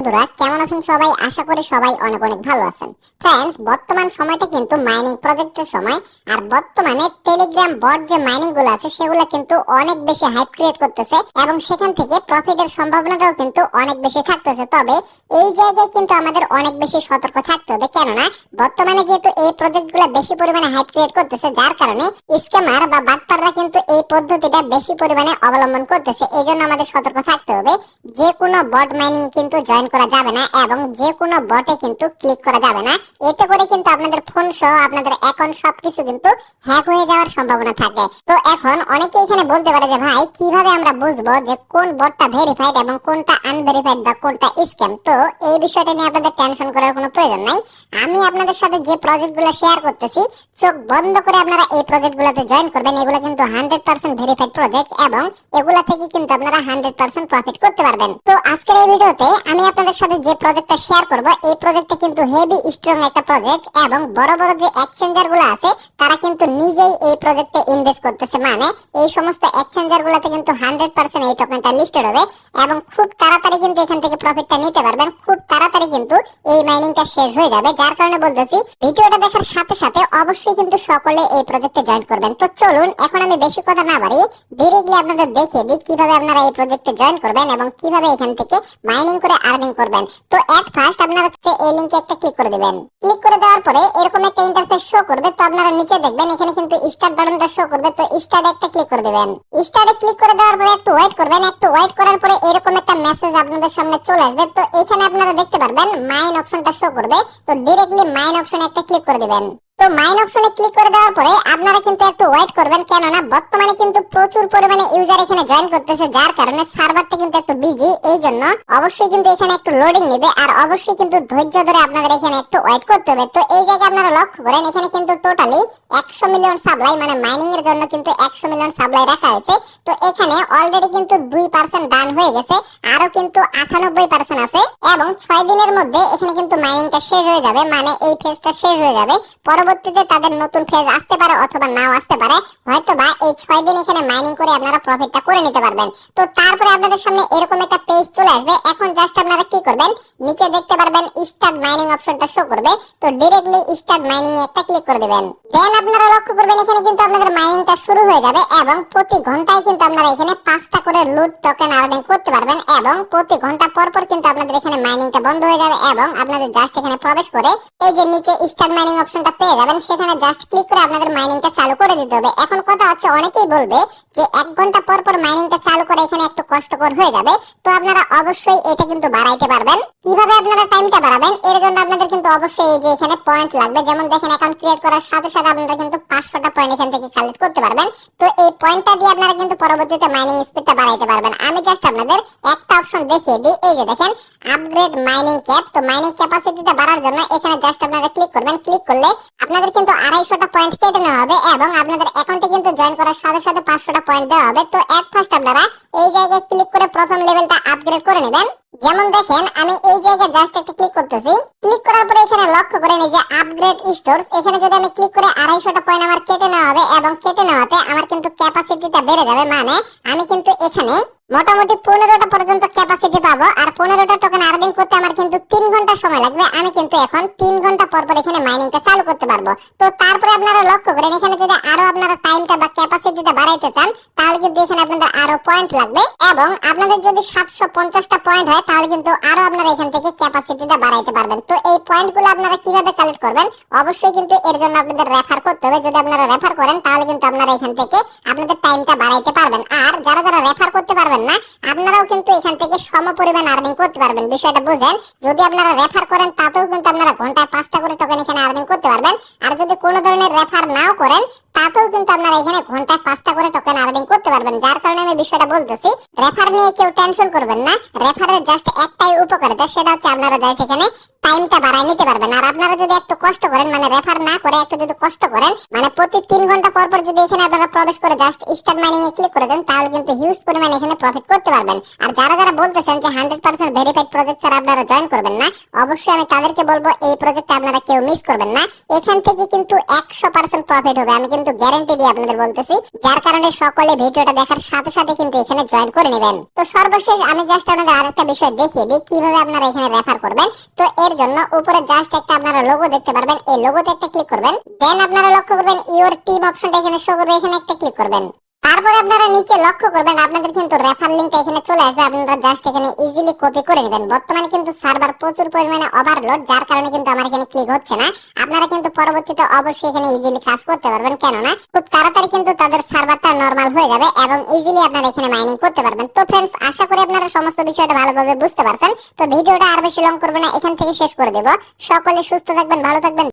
বন্ধুরা কেমন আছেন সবাই? আশা করি সবাই অনেক অনেক ভালো আছেন। ফ্রেন্ডস, বর্তমান সময়টা কিন্তু মাইনিং প্রজেক্টের সময়। আর বর্তমানে টেলিগ্রাম বট যে মাইনিং গুলো আছে সেগুলো কিন্তু অনেক বেশি হাইপ ক্রিয়েট করতেছে এবং সেখান থেকে প্রফিটের সম্ভাবনাটাও কিন্তু অনেক বেশি থাকতেছে। তবে এই জায়গায় কিন্তু আমাদের অনেক বেশি সতর্ক থাকতে হবে, কেননা বর্তমানে যেহেতু এই প্রজেক্ট গুলো বেশি পরিমাণে হাইপ ক্রিয়েট করতেছে, যার কারণে স্ক্যামার বা বাটপাররা কিন্তু এই পদ্ধতিটা বেশি পরিমাণে অবলম্বন করতেছে। এই জন্য আমাদের সতর্ক থাকতে হবে। যে কোনো বট মাইনিং কিন্তু জয়েন করা যাবে না এবং যে কোনো বটে কিন্তু ক্লিক করা যাবে না। এতে করে কিন্তু আপনাদের ফোন সহ আপনাদের অ্যাকাউন্ট সবকিছু কিন্তু হ্যাক হয়ে যাওয়ার সম্ভাবনা থাকে। তো এখন অনেকে এখানে বলতে পারে যে ভাই কিভাবে আমরা বুঝবো যে কোন বটটা ভেরিফাইড এবং কোনটা আনভেরিফাইড বা কোনটা স্ক্যাম? তো এই বিষয়টা নিয়ে আপনাদের টেনশন করার কোনো প্রয়োজন নাই। আমি আপনাদের সাথে যে প্রজেক্টগুলো শেয়ার করতেছি, চোখ বন্ধ করে আপনারা এই প্রজেক্টগুলোতে জয়েন করবেন। এগুলো কিন্তু 100% ভেরিফাইড প্রজেক্ট এবং এগুলা থেকে কিন্তু আপনারা 100% প্রফিট করতে পারবেন। তো আজকের এই ভিডিওতে আমি আপনাদের সাথে যে প্রজেক্টটা শেয়ার করব, এই প্রজেক্টটা কিন্তু হেভি স্ট্রং একটা প্রজেক্ট এবং বড় বড় যে এক্সচেঞ্জার গুলো আছে তারা কিন্তু নিজেই এই প্রজেক্টে ইনভেস্ট করতেছে। মানে এই সমস্ত এক্সচেঞ্জার গুলোতে কিন্তু 100% এই টোকেনটা লিস্টেড হবে এবং খুব তাড়াতাড়ি কিন্তু এখান থেকে প্রফিটটা নিতে পারবেন। খুব তাড়াতাড়ি কিন্তু এই মাইনিংটা শেষ হয়ে যাবে। যার কারণে বলতেছি ভিডিওটা দেখার সাথে সাথে অবশ্যই কিন্তু সকলে এই প্রজেক্টে জয়েন করবেন। তো চলুন এখন আমি বেশি কথা না বাড়িয়ে ডিরেক্টলি আপনাদের দেখিয়ে দিই কিভাবে আপনারা এই প্রজেক্টে জয়েন করবেন এবং কিভাবে এখান থেকে মাইনিং করে আর্নিং করবেন। তো এট ফার্স্ট আপনারা এই লিংকে একটা ক্লিক করে দিবেন। ক্লিক করে দেওয়ার পরে এরকম একটা ইন্টারফেস শো করবে। তো আপনারা নিচে দেখবেন এখানে কিন্তু স্টার্ট বাটনটা শো করবে। তো স্টার্টে একটা ক্লিক করে দিবেন। স্টার্টে ক্লিক করে দেওয়ার পরে একটু ওয়েট করবেন। একটু ওয়েট করার পরে এরকম একটা মেসেজ আপনাদের সামনে চলে আসবে। তো এখানে আপনারা দেখতে পারবেন মাইন অপশনটা শো করবে। তো ডাইরেক্টলি মাইন অপশনে একটা ক্লিক করে দিবেন। তো মাইন অপশনে ক্লিক করে দেওয়ার পরে আপনারা কিন্তু একটু ওয়েট করবেন, কেননা বর্তমানে কিন্তু প্রচুর পরিমাণে ইউজার এখানে জয়েন করতেছে, যার কারণে সার্ভারটা কিন্তু একটু বিজি। এই জন্য অবশ্যই কিন্তু এখানে একটু লোডিং নেবে আর অবশ্যই কিন্তু ধৈর্য ধরে আপনাদের এখানে একটু ওয়েট করতে হবে। তো এই জায়গায় আপনারা লক্ষ্য করেন এখানে কিন্তু টোটালি 100 মিলিয়ন সাপ্লাই, মানে মাইনিং এর জন্য কিন্তু 100 মিলিয়ন সাপ্লাই রাখা হয়েছে। তো এখানে অলরেডি কিন্তু 2% ডান হয়ে গেছে, আরো কিন্তু 98% আছে এবং 6 দিনের মধ্যে এখানে কিন্তু মাইনিংটা শেষ হয়ে যাবে। মানে এই ফেজটা শেষ হয়ে যাবে। পরবর্তীতে তাদের নতুন ফেজ আসতে পারে অথবা নাও আসতে পারে, হয়তোবা এই 6 দিন এখানে মাইনিং করে আপনারা প্রফিটটা করে নিতে পারবেন। তো তারপরে আপনাদের সামনে এরকম একটা পেজ চলে আসবে। এখন জাস্ট আপনারা কি করবেন, নিচে দেখতে পারবেন স্টার্ট মাইনিং অপশনটা শো করবে। তো ডাইরেক্টলি স্টার্ট মাইনিং এ একটা ক্লিক করে দিবেন। দেন আপনারা লক্ষ্য করবেন এখানে কিন্তু আপনাদের মাইনিংটা শুরু হয়ে যাবে এবং প্রতি ঘন্টায় কিন্তু আপনারা এখানে 5টা করে লুট টোকেন আর্নিং করতে পারবেন এবং প্রতি ঘন্টা পর পর কিন্তু আপনাদের এখানে মাইনিংটা বন্ধ হয়ে যাবে এবং আপনাদের জাস্ট এখানে প্রবেশ করে এই যে নিচে স্টার্ট মাইনিং অপশনটা পেয়ে যাবেন। সেখানে জাস্ট ক্লিক করে আপনাদের মাইনিংটা চালু করে দিতে হবে। এখন কথা হচ্ছে অনেকেই বলবে যে 1 ঘন্টা পর পর মাইনিংটা চালু করে এখানে একটু কষ্টকর হয়ে যাবে। তো আপনারা অবশ্যই এটা কিন্তু বাড়াইতে পারবেন। কিভাবে আপনারা টাইমটা বাড়াবেন, এর জন্য আপনাদের কিন্তু অবশ্যই এই যে এখানে পয়েন্ট লাগবে। যেমন দেখেন অ্যাকাউন্ট ক্রিয়েট করার সাথে সাথে আপনারা কিন্তু 500টা পয়েন্ট এখান থেকে কালেক্ট করতে পারবেন। তো এই পয়েন্টটা দিয়ে আপনারা কিন্তু পরবর্তীতে মাইনিং স্পিডটা বাড়াইতে পারবেন। আমি জাস্ট আপনাদের একটা অপশন দেখিয়ে দিই। এই যে দেখেন আপগ্রেড মাইনিং ক্যাপ। তো মাইনিং ক্যাপাসিটিটা বাড়ার জন্য এখানে জাস্ট আপনারা ক্লিক করবেন। ক্লিক করলে আপনাদের কিন্তু 250টা পয়েন্ট কেটে নেওয়া হবে এবং আপনাদের অ্যাকাউন্টে কিন্তু জয়েন করার সাথে সাথে 500টা পয়েন্ট দেওয়া হবে। তো এট ফার্স্ট আপনারা এই জায়গায় ক্লিক করে প্রথম লেভেলটা আপগ্রেড করে নেবেন। যেমন দেখেন আমি এই জায়গায় জাস্ট একটা ক্লিক করতেছি। ক্লিক করার পরে এখানে লক্ষ্য করেন এই যে আপগ্রেড স্টোরস, এখানে যদি আমি ক্লিক করে 250টা পয়েন্ট আমার কেটে নেওয়া হবে এবং কেটে নেওয়াতে আমার কিন্তু ক্যাপাসিটিটা বেড়ে যাবে। মানে আমি কিন্তু এখানে মোটামুটি 15টা পর্যন্ত ক্যাপাসিটি পাবো আর 15টা টোকেন আর্নিং করতে আমার কিন্তু 3 ঘন্টা সময় লাগবে। আমি কিন্তু এখন 3 ঘন্টা পর পর এখানে মাইনিংটা চালু করতে পারবো। তো তারপরে আপনারা লক্ষ্য করেন এখানে যদি আরো আপনারা টাইমটা বা ক্যাপাসিটিটা বাড়াইতে চান তাহলে কিন্তু এখানে আপনাদের আরো পয়েন্ট লাগবে এবং আপনাদের যদি 750টা পয়েন্ট হয় তাহলে কিন্তু আরো আপনারা এখান থেকে ক্যাপাসিটিটা বাড়াইতে পারবেন। তো এই পয়েন্টগুলো আপনারা কিভাবে কালেক্ট করবেন, অবশ্যই কিন্তু এর জন্য আপনাদের রেফার করতে হবে। যদি আপনারা রেফার করেন তাহলে কিন্তু আপনারা এখান থেকে আপনাদের টাইমটা বাড়াইতে পারবেন। আর যারা যারা রেফার করতে পারবেন না আপনারাও কিন্তু এখান থেকে সমপরিমাণ আর্নিং করতে পারবেন। বিষয়টা বুঝেন, যদি আপনারা রেফার করেন তাতেও কিন্তু আপনারা ঘন্টায় 5টা করে টোকেন এখানে আর্নিং করতে পারবেন। আর যদি কোনো ধরনের রেফার নাও করেন তাতেও কিন্তু আপনারা এখানে ঘন্টায় 5টা করে টোকেন আর্নিং করতে পারবেন। যার কারণে আমি বিষয়টা বলতেছি, রেফার নিয়ে কেউ টেনশন করবেন না। রেফারের জাস্ট একটাই উপকারিতা, সেটা হচ্ছে আপনারা যাই এখানে টাইমটা বাড়ায় নিতে পারবেন। আর আপনারা যদি একটু কষ্ট করেন, মানে রেফার না করে একটু যদি কষ্ট করেন, মানে প্রতি 3 ঘন্টা পর পর যদি এখানে আপনারা প্রবেশ করে জাস্ট স্টার্ট মাইনিং এ ক্লিক করে দেন, তাহলে কিন্তু হিউজ পরিমাণে এখানে প্রফিট করতে পারবেন। আর যারা যারা বলতেছেন যে 100% ভেরিফাইড প্রজেক্ট ছাড়া আপনারা জয়েন করবেন না, অবশ্যই আমি তাদেরকে বলবো এই প্রজেক্টটা আপনারা কেউ মিস করবেন না। এখান থেকে কিন্তু 100% প্রফিট হবে, আমি কিন্তু গ্যারান্টি দিয়ে আপনাদের বলতেছি। যার কারণে সকলে ভিডিওটা দেখার সাথে সাথে কিন্তু এখানে জয়েন করে নেবেন। তো সর্বশেষ আমি জাস্ট আপনাদের আরেকটা বিষয় দেখিয়ে দিই কিভাবে আপনারা এখানে রেফার করবেন। তো এর জন্য উপরে জাস্ট একটা আপনারা লোগো দেখতে পারবেন, এই লোগোতে একটা ক্লিক করবেন। দেন আপনারা লক্ষ্য করবেন ইওর টিম অপশনটা এখানে শো করবে, এখানে একটা ক্লিক করবেন। তারপরে আপনারা নিচে লক্ষ্য করবেন আপনাদের কিন্তু রেফার লিংকটা এখানে চলে আসবে, আপনারা জাস্ট এখানে ইজিলি কপি করে নেবেন। বর্তমানে কিন্তু সার্ভার প্রচুর পরিমাণে ওভারলোড, যার কারণে কিন্তু আমার এখানে ক্লিক হচ্ছে না। আপনারা কিন্তু পরবর্তীতে অবশ্যই এখানে ইজিলি কাজ করতে পারবেন, কেননা খুব তাড়াতাড়ি কিন্তু তাদের সার্ভারটা নরমাল হয়ে যাবে এবং ইজিলি আপনারা এখানে মাইনিং করতে পারবেন। তো ফ্রেন্ডস, আশা করি আপনারা সমস্ত বিষয়টা ভালোভাবে বুঝতে পারছেন। তো ভিডিওটা আর বেশি লং করব না, এখান থেকে শেষ করে দেব। সকলে সুস্থ থাকবেন, ভালো থাকবেন।